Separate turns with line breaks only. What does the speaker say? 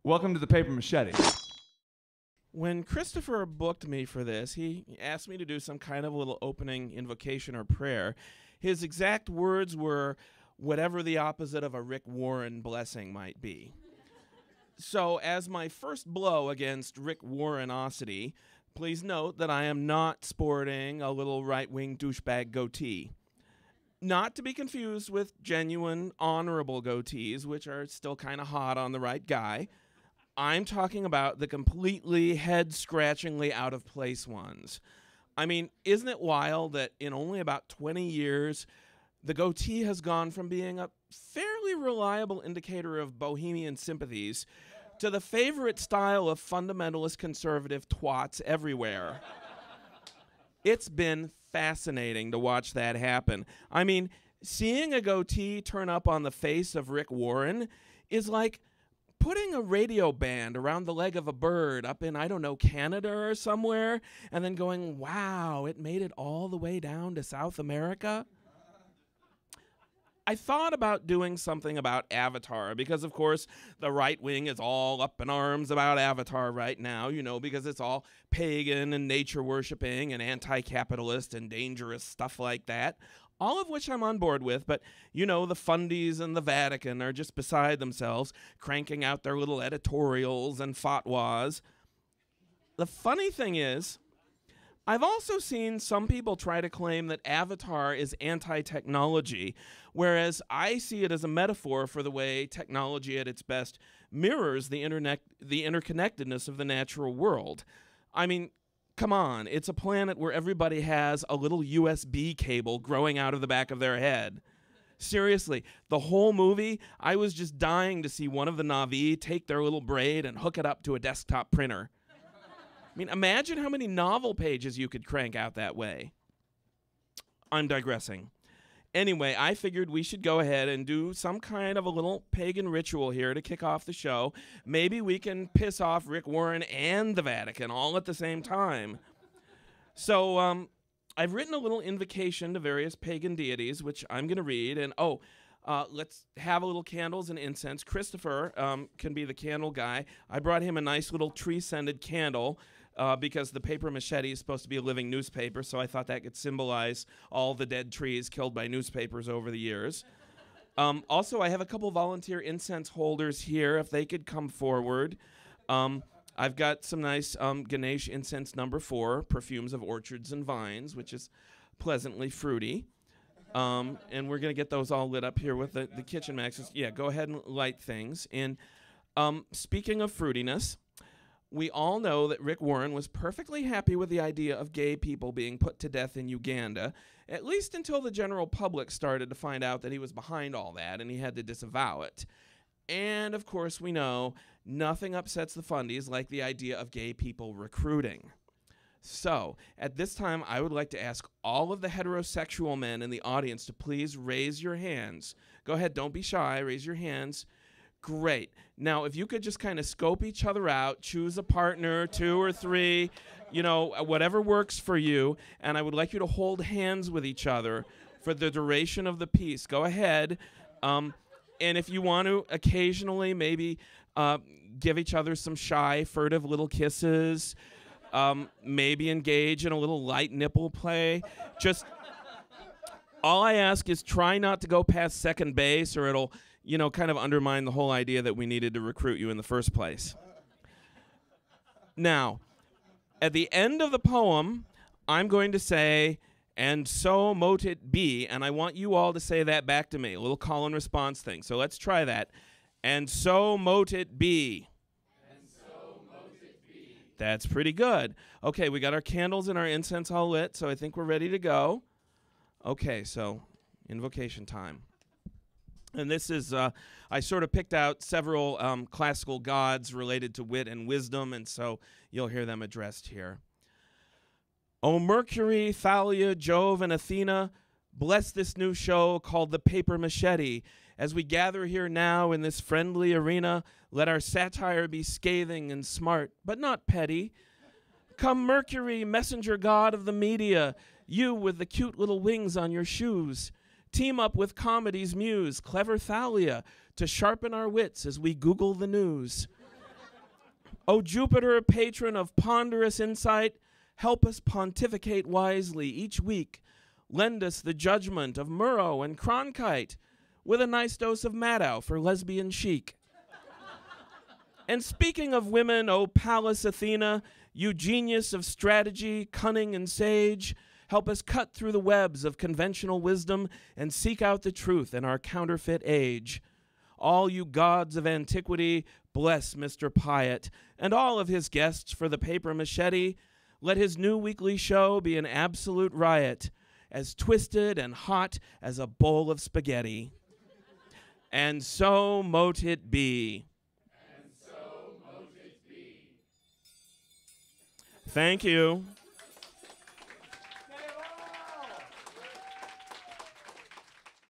Welcome to the Paper Machete.
When Christopher booked me for this, he asked me to do some kind of a little opening invocation or prayer. His exact words were, whatever the opposite of a Rick Warren blessing might be. So, as my first blow against Rick Warrenosity, please note that I am not sporting a little right-wing douchebag goatee. Not to be confused with genuine, honorable goatees, which are still kind of hot on the right guy. I'm talking about the completely head-scratchingly out-of-place ones. I mean, isn't it wild that in only about 20 years, the goatee has gone from being a fairly reliable indicator of bohemian sympathies to the favorite style of fundamentalist conservative twats everywhere? It's been fascinating to watch that happen. I mean, seeing a goatee turn up on the face of Rick Warren is like putting a radio band around the leg of a bird up in, I don't know, Canada or somewhere, and then going, wow, it made it all the way down to South America. I thought about doing something about Avatar because, of course, the right wing is all up in arms about Avatar right now, you know, because it's all pagan and nature worshipping and anti-capitalist and dangerous stuff like that. All of which I'm on board with, but, you know, the fundies and the Vatican are just beside themselves, cranking out their little editorials and fatwas. The funny thing is, I've also seen some people try to claim that Avatar is anti-technology, whereas I see it as a metaphor for the way technology at its best mirrors the interconnectedness of the natural world. I mean, come on, it's a planet where everybody has a little USB cable growing out of the back of their head. Seriously, the whole movie, I was just dying to see one of the Na'vi take their little braid and hook it up to a desktop printer. I mean, imagine how many novel pages you could crank out that way. I'm digressing. Anyway, I figured we should go ahead and do some kind of a little pagan ritual here to kick off the show. Maybe we can piss off Rick Warren and the Vatican all at the same time. So, I've written a little invocation to various pagan deities, which I'm going to read. And, let's have a little candles and incense. Christopher can be the candle guy. I brought him a nice little tree-scented candle because the Paper Machete is supposed to be a living newspaper, so I thought that could symbolize all the dead trees killed by newspapers over the years. Also, I have a couple volunteer incense holders here, if they could come forward. I've got some nice Ganesh incense number 4, perfumes of orchards and vines, which is pleasantly fruity. And we're going to get those all lit up here with the kitchen maxes. Yeah, go ahead and light things. And speaking of fruitiness, we all know that Rick Warren was perfectly happy with the idea of gay people being put to death in Uganda, at least until the general public started to find out that he was behind all that and he had to disavow it. And, of course, we know nothing upsets the fundies like the idea of gay people recruiting. So, at this time, I would like to ask all of the heterosexual men in the audience to please raise your hands. Go ahead, don't be shy, raise your hands. Great. Now, if you could just kind of scope each other out, choose a partner, 2 or 3, you know, whatever works for you, and I would like you to hold hands with each other for the duration of the piece. Go ahead. And if you want to occasionally maybe give each other some shy, furtive little kisses, maybe engage in a little light nipple play. Just all I ask is try not to go past second base or it'll, you know, kind of undermine the whole idea that we needed to recruit you in the first place. Now, at the end of the poem, I'm going to say, and so mote it be, and I want you all to say that back to me, a little call and response thing. So let's try that. And so mote it be. That's pretty good. Okay, we got our candles and our incense all lit, so I think we're ready to go. Okay, so invocation time. And this is, I sort of picked out several classical gods related to wit and wisdom, and so you'll hear them addressed here. O Mercury, Thalia, Jove, and Athena, bless this new show called the Paper Machete. As we gather here now in this friendly arena, let our satire be scathing and smart, but not petty. Come Mercury, messenger god of the media, you with the cute little wings on your shoes. Team up with comedy's muse, clever Thalia, to sharpen our wits as we Google the news. O Jupiter, patron of ponderous insight, help us pontificate wisely each week. Lend us the judgment of Murrow and Cronkite, with a nice dose of Maddow for lesbian chic. And speaking of women, O Pallas Athena, you genius of strategy, cunning, and sage, help us cut through the webs of conventional wisdom and seek out the truth in our counterfeit age. All you gods of antiquity, bless Mr. Pyatt and all of his guests for the Paper Machete. Let his new weekly show be an absolute riot, as twisted and hot as a bowl of spaghetti. And so mote it be. And so mote it be. Thank you.